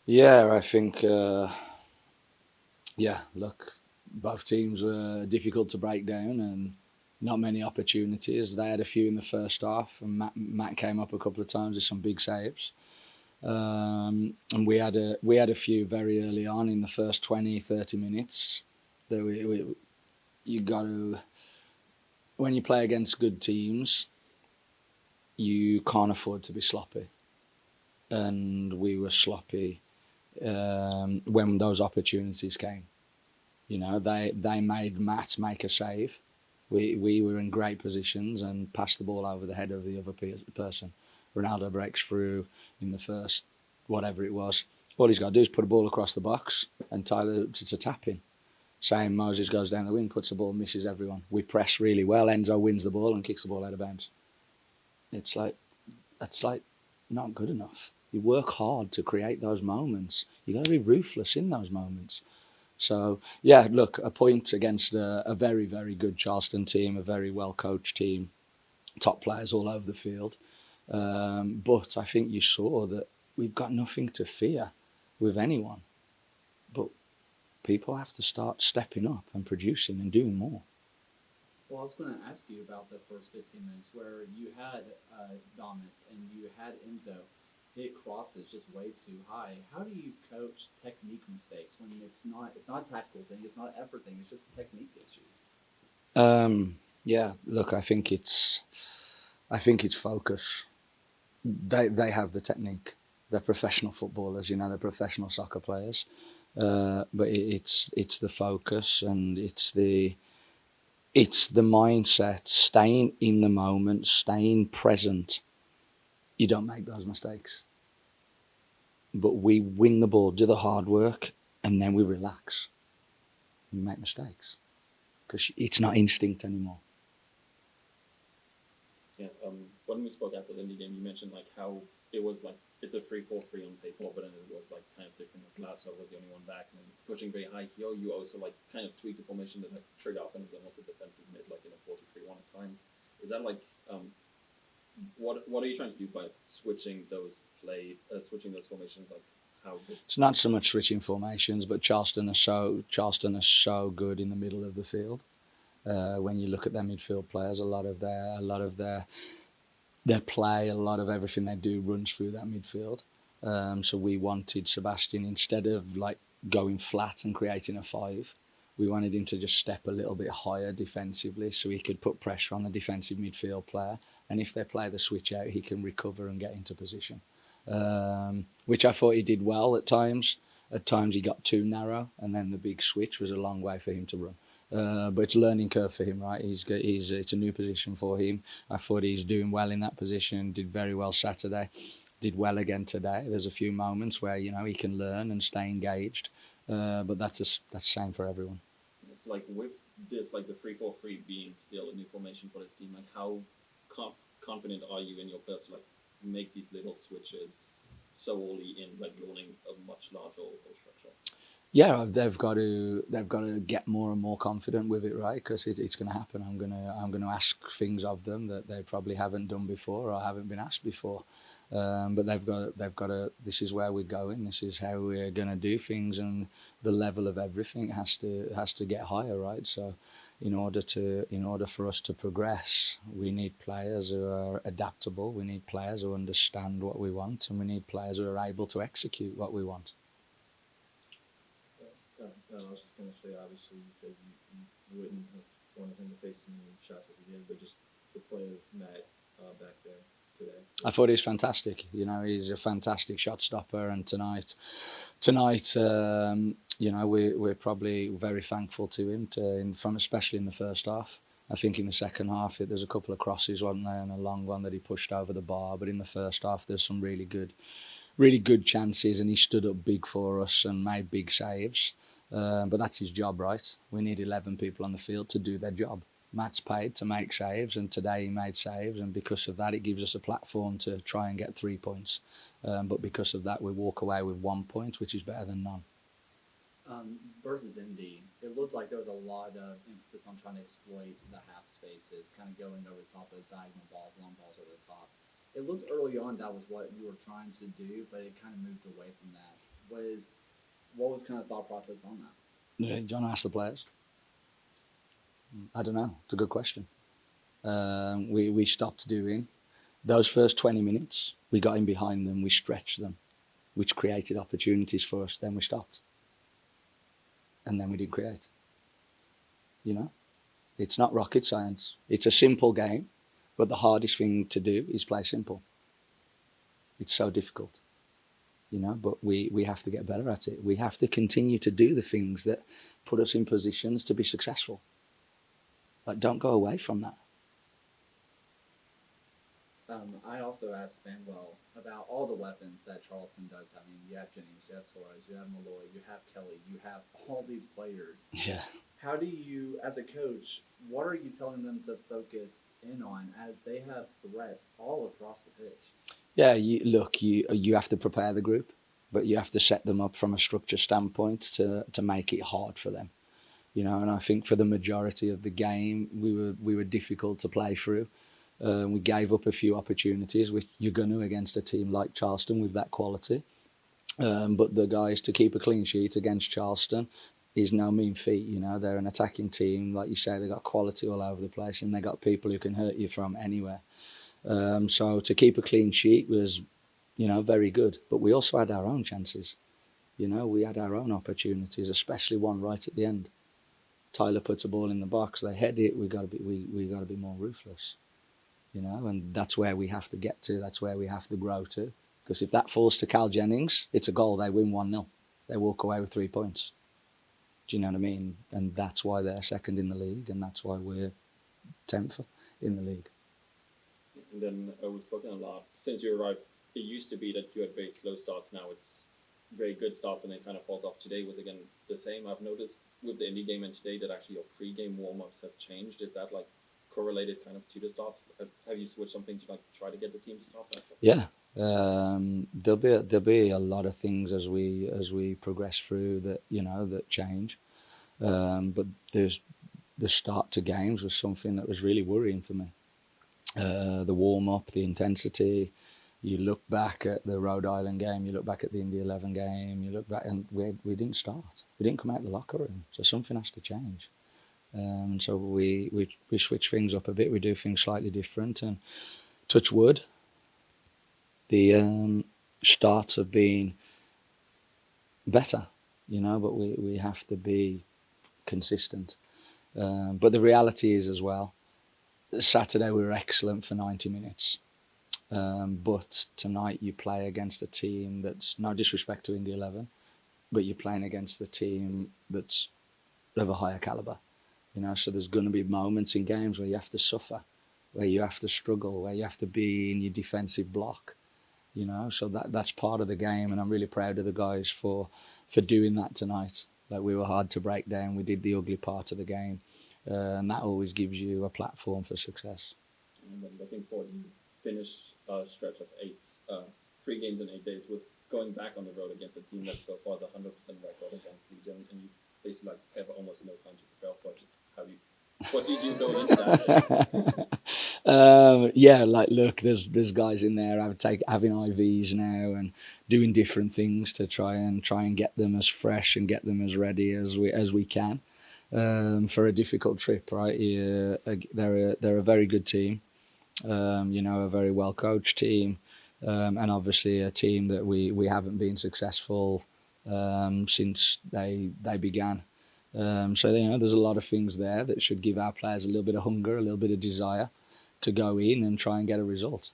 Yeah, I think. Yeah, look, both teams were difficult to break down and not many opportunities. They had a few in the first half, and Matt came up a couple of times with some big saves. And we had a few very early on in the first 20, 30 minutes that you got to, when you play against good teams, you can't afford to be sloppy. And we were sloppy when those opportunities came. They made Matt make a save. We were in great positions and passed the ball over the head of the other person. Ronaldo breaks through in the first, whatever it was. All he's got to do is put a ball across the box, and Tyler, it's a tap in. Same, Moses goes down the wing, puts the ball, misses everyone. We press really well. Enzo wins the ball and kicks the ball out of bounds. It's like, that's like not good enough. You work hard to create those moments. You got to be ruthless in those moments. So yeah, look, a point against a very, very good Charleston team, a very well coached team, top players all over the field. But I think you saw that we've got nothing to fear with anyone. But people have to start stepping up and producing and doing more. Well, I was going to ask you about the first 15 minutes where you had Domus and you had Enzo hit crosses just way too high. How do you coach technique mistakes when it's not a tactical thing, it's not an effort thing, it's just a technique issue? Yeah, look, I think it's focus. They have the technique. They're professional footballers, they're professional soccer players. But it's the focus and it's the mindset, staying in the moment, staying present. You don't make those mistakes. But we win the ball, do the hard work, and then we relax. We make mistakes because it's not instinct anymore. Yeah. When we spoke after the Indy game, you mentioned like how it was like it's a 3-4-3 on paper, but then it was like kind of different. Like Lasso was the only one back, and then pushing very high here. You also like kind of tweaked the formation that like trigger up, and it was almost a defensive mid, like in a 4-2-3-1 at times. Is that like what are you trying to do by switching those formations? Like how this? It's not so much switching formations, but Charleston are so good in the middle of the field. When you look at their midfield players, a lot of their play, a lot of everything they do runs through that midfield. So we wanted Sebastian, instead of like going flat and creating a five, we wanted him to just step a little bit higher defensively so he could put pressure on the defensive midfield player. And if they play the switch out, he can recover and get into position, which I thought he did well at times. At times he got too narrow, and then the big switch was a long way for him to run. But it's a learning curve for him, right? It's a new position for him. I thought he's doing well in that position. Did very well Saturday. Did well again today. There's a few moments where he can learn and stay engaged, but that's the same for everyone. It's like with this, like the 3-4-3 being still a new formation for this team. Like how confident are you in your players to like make these little switches so early in like learning a much larger overall structure? Yeah, they've got to get more and more confident with it, right? Because it's going to happen. I'm gonna ask things of them that they probably haven't done before or haven't been asked before. But they've got to. This is where we're going. This is how we're going to do things, and the level of everything has to get higher, right? So, in order for us to progress, we need players who are adaptable. We need players who understand what we want, and we need players who are able to execute what we want. I was just going to say, obviously, you said you wouldn't have wanted him to face any shots again, but just the play of Matt back there today. I thought he was fantastic. He's a fantastic shot stopper, and tonight, we're probably very thankful to him from especially in the first half. I think in the second half, there's a couple of crosses, wasn't there, and a long one that he pushed over the bar. But in the first half, there's some really good chances, and he stood up big for us and made big saves. But that's his job, right? We need 11 people on the field to do their job. Matt's paid to make saves, and today he made saves, and because of that, it gives us a platform to try and get 3 points. But because of that, we walk away with 1 point, which is better than none. Versus Indy, it looked like there was a lot of emphasis on trying to exploit the half spaces, kind of going over the top of those diagonal balls, long balls over the top. It looked early on that was what you were trying to do, but it kind of moved away from that. what was kind of thought process on that? Do you want to ask the players? I don't know. It's a good question. We stopped doing those first 20 minutes. We got in behind them. We stretched them, which created opportunities for us. Then we stopped, and then we didn't create. You know, it's not rocket science. It's a simple game, but the hardest thing to do is play simple. It's so difficult, you know, but we have to get better at it. We have to continue to do the things that put us in positions to be successful. Like, don't go away from that. I also asked Banwell about all the weapons that Charleston does. I mean, you have Jennings, you have Torres, you have Malloy, you have Kelly, you have all these players. Yeah. How do you, as a coach, what are you telling them to focus in on as they have threats all across the pitch? Yeah, you have to prepare the group, but you have to set them up from a structure standpoint to make it hard for them. You know, and I think for the majority of the game, we were difficult to play through. We gave up a few opportunities, which you're going to against a team like Charleston with that quality. But the guys to keep a clean sheet against Charleston is no mean feat. You know, they're an attacking team, like you say. They got quality all over the place, and they got people who can hurt you from anywhere. So to keep a clean sheet was, you know, very good. But we also had our own chances. You know, we had our own opportunities, especially one right at the end. Tyler puts a ball in the box, they head it. We got to be more ruthless, you know, and that's where we have to get to. That's where we have to grow to. Because if that falls to Cal Jennings, it's a goal. They win 1-0. They walk away with 3 points. Do you know what I mean? And that's why they're second in the league, and that's why we're 10th in the league. And then we've spoken a lot since you arrived. It used to be that you had very slow starts. Now it's very good starts, and it kind of falls off. Today was again the same. I've noticed with the indie game and today that actually your pre-game warm-ups have changed. Is that like correlated kind of to the starts? Have you switched something to like try to get the team to start faster? Yeah, there'll be a lot of things as we progress through that, you know, that change. But there's the start to games was something that was really worrying for me. The warm up, the intensity. You look back at the Rhode Island game, you look back at the Indy 11 game, you look back, and we didn't start. We didn't come out of the locker room. So something has to change. So we switch things up a bit. We do things slightly different, and touch wood. The starts have been better, you know, but we have to be consistent. But the reality is as well, Saturday we were excellent for 90 minutes. But tonight you play against a team that's, no disrespect to Indy 11, but you're playing against the team that's of a higher calibre. You know, so there's going to be moments in games where you have to suffer, where you have to struggle, where you have to be in your defensive block. You know, so that's part of the game, and I'm really proud of the guys for doing that tonight. Like, we were hard to break down. We did the ugly part of the game, and that always gives you a platform for success. And then looking forward, you finished a stretch of 3 games in 8 days with going back on the road against a team that so far is 100% record against Legion, and you basically like have almost no time to prepare for it. What did you go into that? Yeah, like, look, there's guys in there having IVs now and doing different things to try and get them as fresh and get them as ready as we can for a difficult trip, right? Yeah, they're a very good team, you know, a very well coached team, and obviously a team that we haven't been successful since they began. So, you know, there's a lot of things there that should give our players a little bit of hunger, a little bit of desire to go in and try and get a result.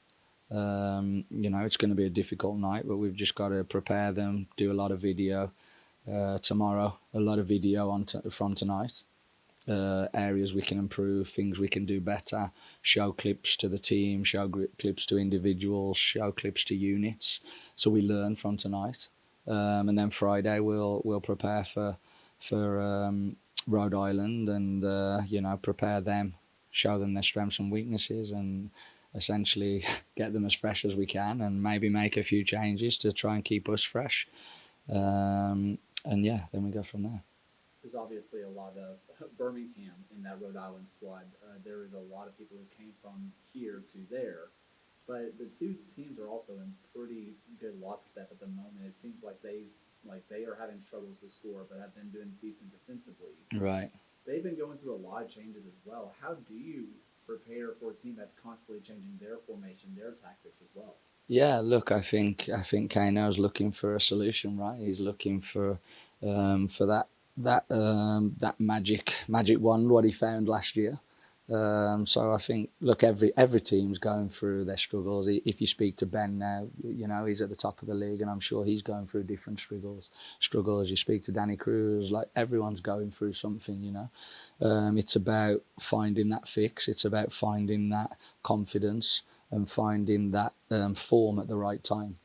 You know, it's going to be a difficult night, but we've just got to prepare them, do a lot of video tomorrow, a lot of video from tonight, areas we can improve, things we can do better, show clips to the team, show clips to individuals, show clips to units, so we learn from tonight. And then Friday we'll prepare for Rhode Island and you know, prepare them, show them their strengths and weaknesses, and essentially get them as fresh as we can, and maybe make a few changes to try and keep us fresh. And yeah, then we go from there. There's obviously a lot of Birmingham in that Rhode Island squad. There is a lot of people who came from here to there. But the two teams are also in pretty good lockstep at the moment. It seems like they are having struggles to score, but have been doing decent defensively. Right. They've been going through a lot of changes as well. How do you prepare for a team that's constantly changing their formation, their tactics as well? Yeah, look, I think Kano's looking for a solution, right? He's looking for that magic wand what he found last year. So I think, look, every team's going through their struggles. If you speak to Ben now, you know he's at the top of the league, and I'm sure he's going through different struggles. You speak to Danny Cruz, like everyone's going through something, you know. It's about finding that fix. It's about finding that confidence and finding that form at the right time.